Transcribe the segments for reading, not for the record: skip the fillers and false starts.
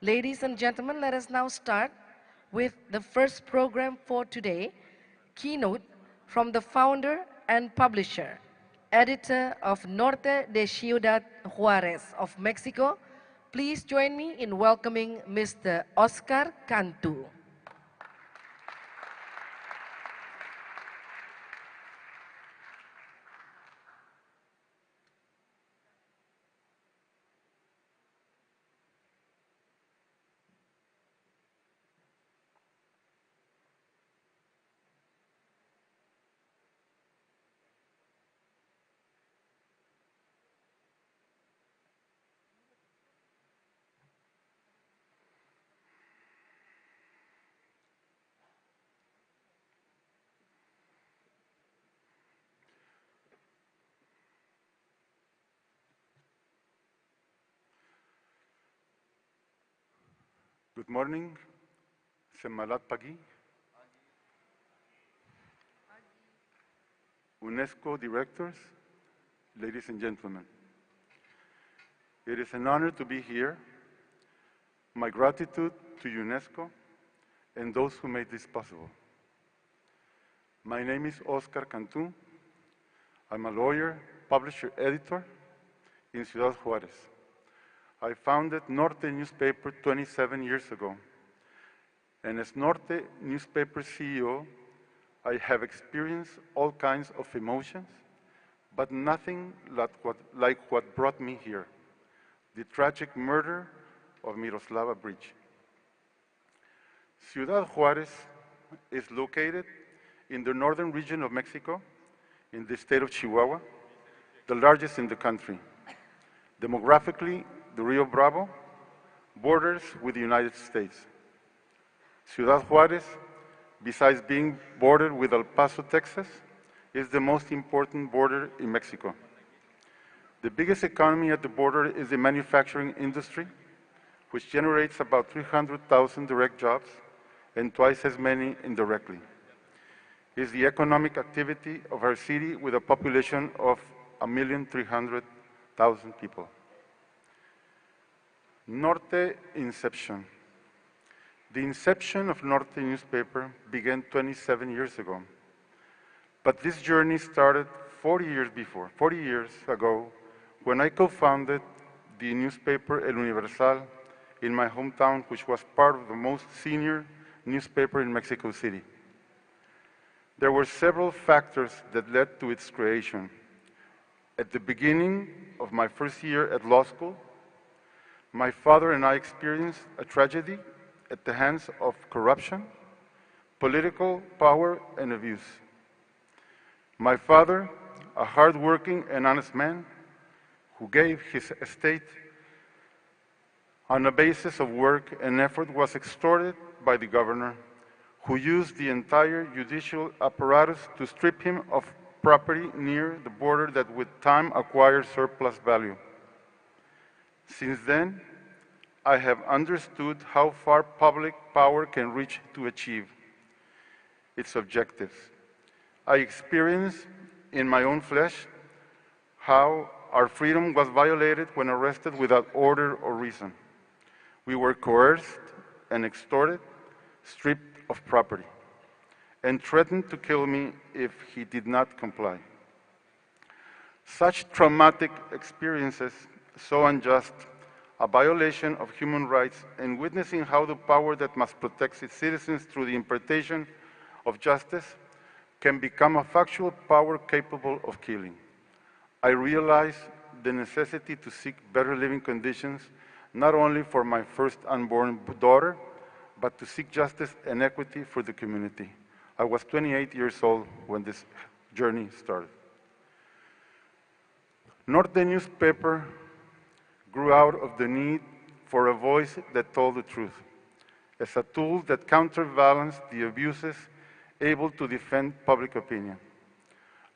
Ladies and gentlemen, let us now start with the first program for today, Keynote from the founder and publisher, editor of Norte de Ciudad Juárez of Mexico. Please join me in welcoming Mr. Oscar Cantu. Good morning, Semalat Pagi, UNESCO directors, ladies and gentlemen. It is an honor to be here. My gratitude to UNESCO and those who made this possible. My name is Oscar Cantu. I'm a lawyer, publisher, editor in Ciudad Juárez. I founded Norte newspaper 27 years ago. And as Norte newspaper CEO, I have experienced all kinds of emotions, but nothing like what brought me here, the tragic murder of Miroslava Breach. Ciudad Juárez is located in the northern region of Mexico, in the state of Chihuahua, the largest in the country. Demographically, the Rio Bravo borders with the United States. Ciudad Juárez, besides being bordered with El Paso, Texas, is the most important border in Mexico. The biggest economy at the border is the manufacturing industry, which generates about 300,000 direct jobs and twice as many indirectly. It is the economic activity of our city with a population of 1,300,000 people. Norte inception. The inception of Norte newspaper began 27 years ago. But this journey started 40 years ago, when I co-founded the newspaper El Universal in my hometown, which was part of the most senior newspaper in Mexico City. There were several factors that led to its creation. At the beginning of my first year at law school, my father and I experienced a tragedy at the hands of corruption, political power, and abuse. My father, a hard-working and honest man who gave his estate on a basis of work and effort, was extorted by the governor, who used the entire judicial apparatus to strip him of property near the border that with time acquired surplus value. Since then, I have understood how far public power can reach to achieve its objectives. I experienced in my own flesh how our freedom was violated when arrested without order or reason. We were coerced and extorted, stripped of property, and threatened to kill me if he did not comply. Such traumatic experiences, so unjust, a violation of human rights, and witnessing how the power that must protect its citizens through the impartation of justice can become a factual power capable of killing. I realized the necessity to seek better living conditions, not only for my first unborn daughter, but to seek justice and equity for the community. I was 28 years old when this journey started. Norte newspaper grew out of the need for a voice that told the truth, as a tool that counterbalanced the abuses, able to defend public opinion.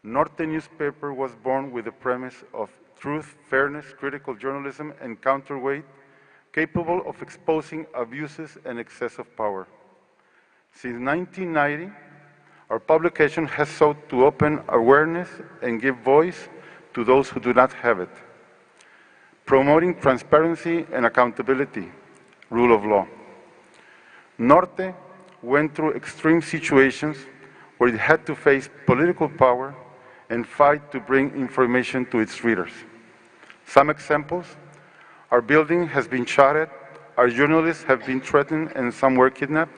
Norte newspaper was born with the premise of truth, fairness, critical journalism, and counterweight, capable of exposing abuses and excessive power. Since 1990, our publication has sought to open awareness and give voice to those who do not have it, promoting transparency and accountability, rule of law. Norte went through extreme situations where it had to face political power and fight to bring information to its readers. Some examples: our building has been shot at, our journalists have been threatened and some were kidnapped,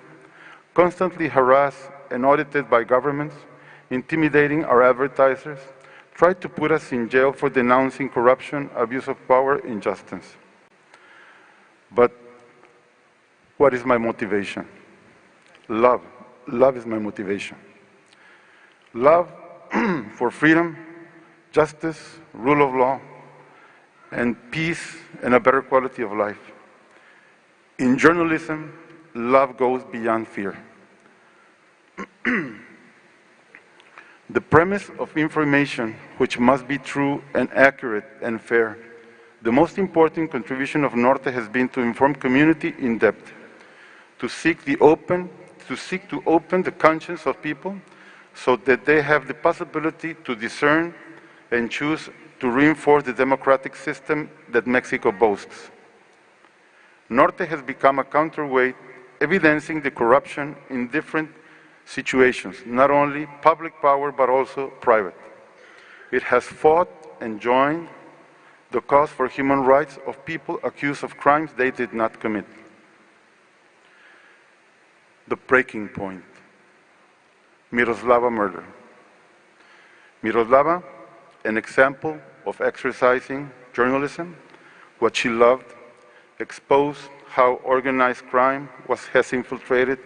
constantly harassed and audited by governments, intimidating our advertisers, tried to put us in jail for denouncing corruption, abuse of power, injustice. But what is my motivation? Love. Love is my motivation. Love for freedom, justice, rule of law, and peace and a better quality of life. In journalism, love goes beyond fear. The premise of information, which must be true and accurate and fair. The most important contribution of Norte has been to inform community in depth, to seek to open the conscience of people so that they have the possibility to discern and choose to reinforce the democratic system that Mexico boasts. Norte has become a counterweight, evidencing the corruption in different situations, not only public power but also private. It has fought and joined the cause for human rights of people accused of crimes they did not commit. The breaking point. Miroslava murder. Miroslava, an example of exercising journalism, what she loved, exposed how organized crime has infiltrated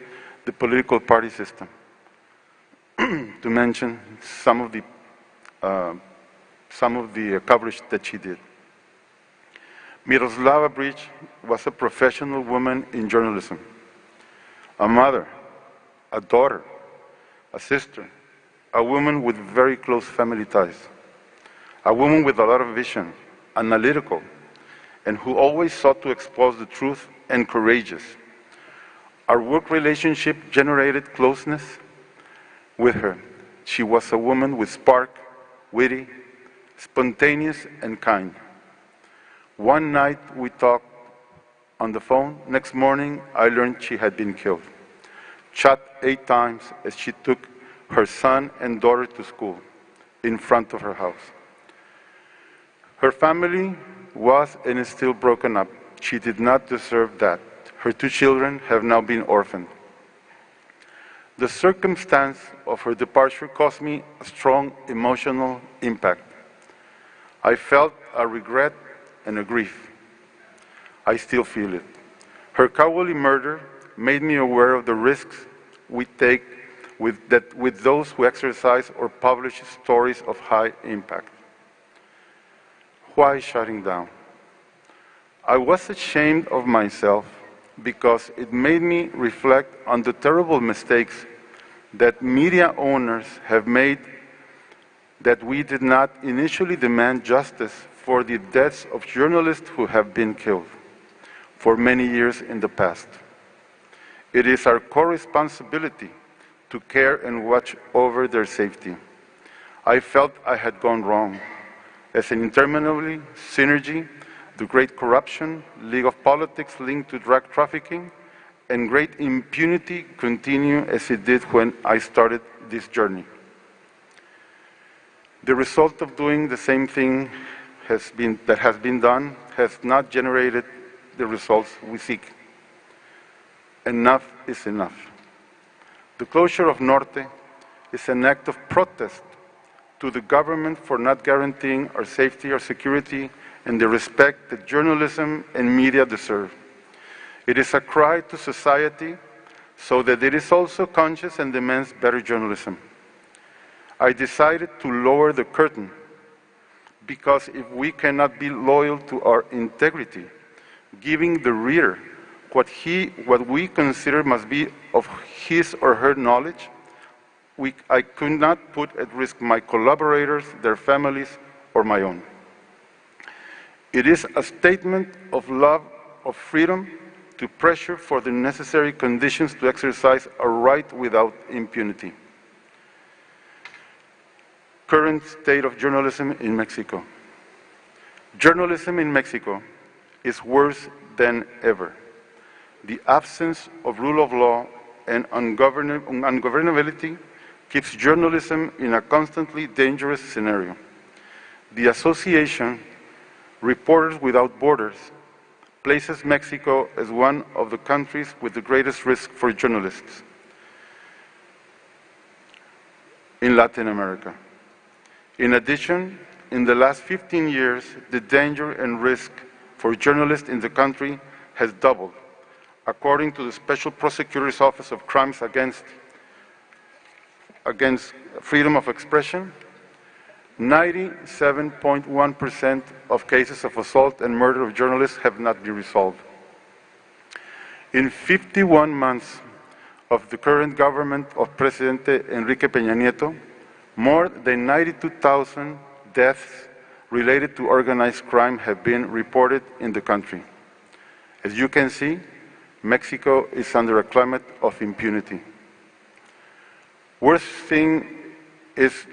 the political party system, to mention some of the coverage that she did. Miroslava Breach was a professional woman in journalism, a mother, a daughter, a sister, a woman with very close family ties, a woman with a lot of vision, analytical, and who always sought to expose the truth and courageous. Our work relationship generated closeness with her. She was a woman with spark, witty, spontaneous, and kind. One night we talked on the phone. Next morning I learned she had been killed. Shot 8 times as she took her son and daughter to school in front of her house. Her family was and is still broken up. She did not deserve that. Her 2 children have now been orphaned. The circumstance of her departure caused me a strong emotional impact. I felt a regret and a grief. I still feel it. Her cowardly murder made me aware of the risks we take with those who exercise or publish stories of high impact. Why shutting down? I was ashamed of myself because it made me reflect on the terrible mistakes that media owners have made, that we did not initially demand justice for the deaths of journalists who have been killed for many years in the past. It is our core responsibility to care and watch over their safety. I felt I had gone wrong. As an interminably synergy, the great corruption, league of politics linked to drug trafficking, and great impunity continue as it did when I started this journey. The result of doing the same thing that has been done has not generated the results we seek. Enough is enough. The closure of Norte is an act of protest to the government for not guaranteeing our safety, our security, and the respect that journalism and media deserve. It is a cry to society so that it is also conscious and demands better journalism. I decided to lower the curtain because if we cannot be loyal to our integrity, giving the reader what we consider must be of his or her knowledge, I could not put at risk my collaborators, their families, or my own. It is a statement of love, of freedom, to pressure for the necessary conditions to exercise a right without impunity. Current state of journalism in Mexico. Journalism in Mexico is worse than ever. The absence of rule of law and ungovernability keeps journalism in a constantly dangerous scenario. The association, Reporters Without Borders, places Mexico as one of the countries with the greatest risk for journalists in Latin America. In addition, in the last 15 years, the danger and risk for journalists in the country has doubled, according to the Special Prosecutor's Office of Crimes Against Freedom of Expression. 97.1% of cases of assault and murder of journalists have not been resolved. In 51 months of the current government of Presidente Enrique Peña Nieto, more than 92,000 deaths related to organized crime have been reported in the country. As you can see, Mexico is under a climate of impunity. Worst thing is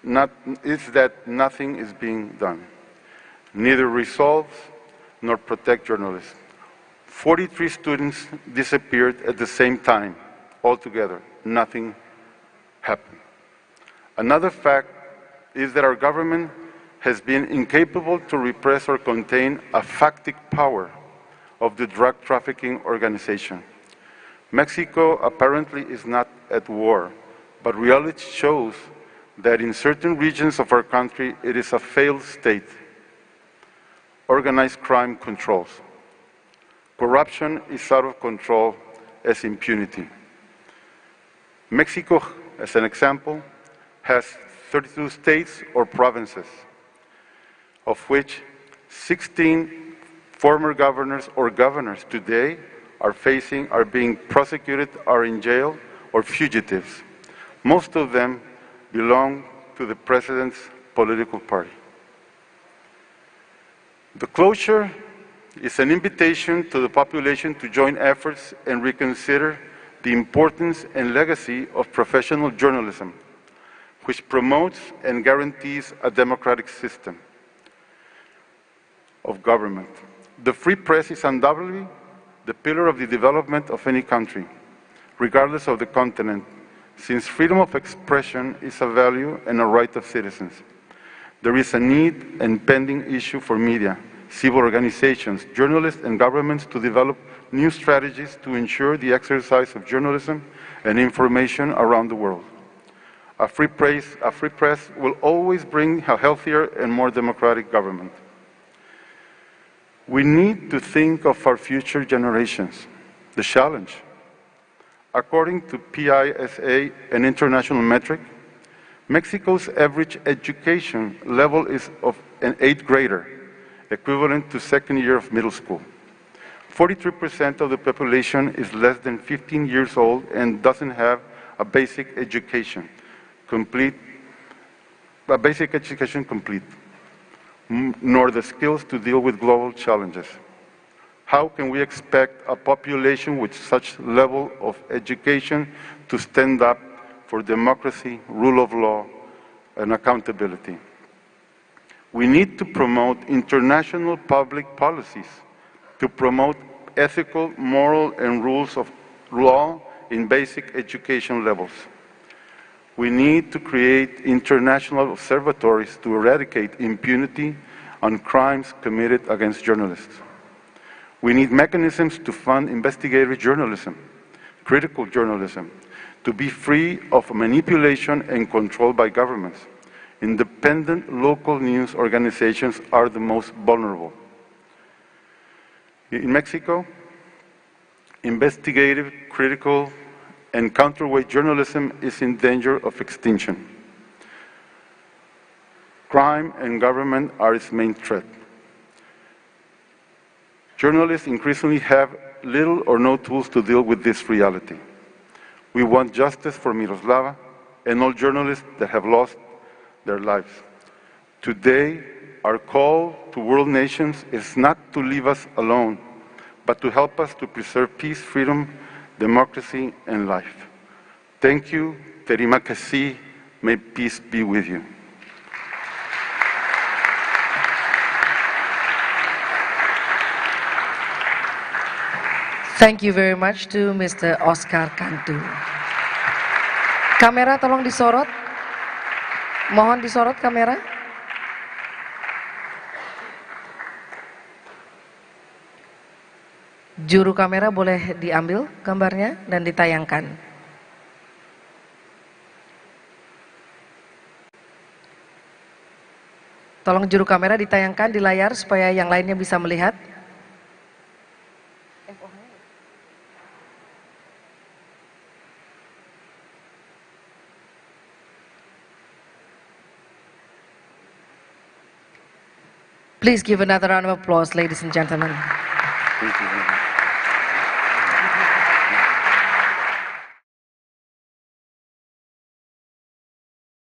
that nothing is being done, neither resolves nor protect journalists. 43 students disappeared at the same time, altogether. Nothing happened. Another fact is that our government has been incapable to repress or contain a factic power of the drug trafficking organization. Mexico apparently is not at war, but reality shows that in certain regions of our country it is a failed state. Organized crime controls. Corruption is out of control as impunity. Mexico, as an example, has 32 states or provinces, of which 16 former governors or governors today are being prosecuted, are in jail, or fugitives. Most of them belong to the president's political party. The closure is an invitation to the population to join efforts and reconsider the importance and legacy of professional journalism, which promotes and guarantees a democratic system of government. The free press is undoubtedly the pillar of the development of any country, regardless of the continent, since freedom of expression is a value and a right of citizens. There is a need and pending issue for media, civil organizations, journalists, and governments to develop new strategies to ensure the exercise of journalism and information around the world. A free press will always bring a healthier and more democratic government. We need to think of our future generations. The challenge. According to PISA, an international metric, Mexico's average education level is of an 8th grader, equivalent to second year of middle school. 43% of the population is less than 15 years old and doesn't have a basic education complete, nor the skills to deal with global challenges. How can we expect a population with such level of education to stand up for democracy, rule of law, and accountability? We need to promote international public policies to promote ethical, moral, and rules of law in basic education levels. We need to create international observatories to eradicate impunity on crimes committed against journalists. We need mechanisms to fund investigative journalism, critical journalism, to be free of manipulation and control by governments. Independent local news organizations are the most vulnerable. In Mexico, investigative, critical, and counterweight journalism is in danger of extinction. Crime and government are its main threat. Journalists increasingly have little or no tools to deal with this reality. We want justice for Miroslava and all journalists that have lost their lives. Today, our call to world nations is not to leave us alone, but to help us to preserve peace, freedom, democracy, and life. Thank you. Terima kasih. May peace be with you. Thank you very much to Mr. Oscar Cantu. Kamera tolong disorot. Mohon disorot kamera. Juru kamera boleh diambil gambarnya dan ditayangkan. Tolong juru kamera ditayangkan di layar supaya yang lainnya bisa melihat. Please give another round of applause, ladies and gentlemen. Thank you.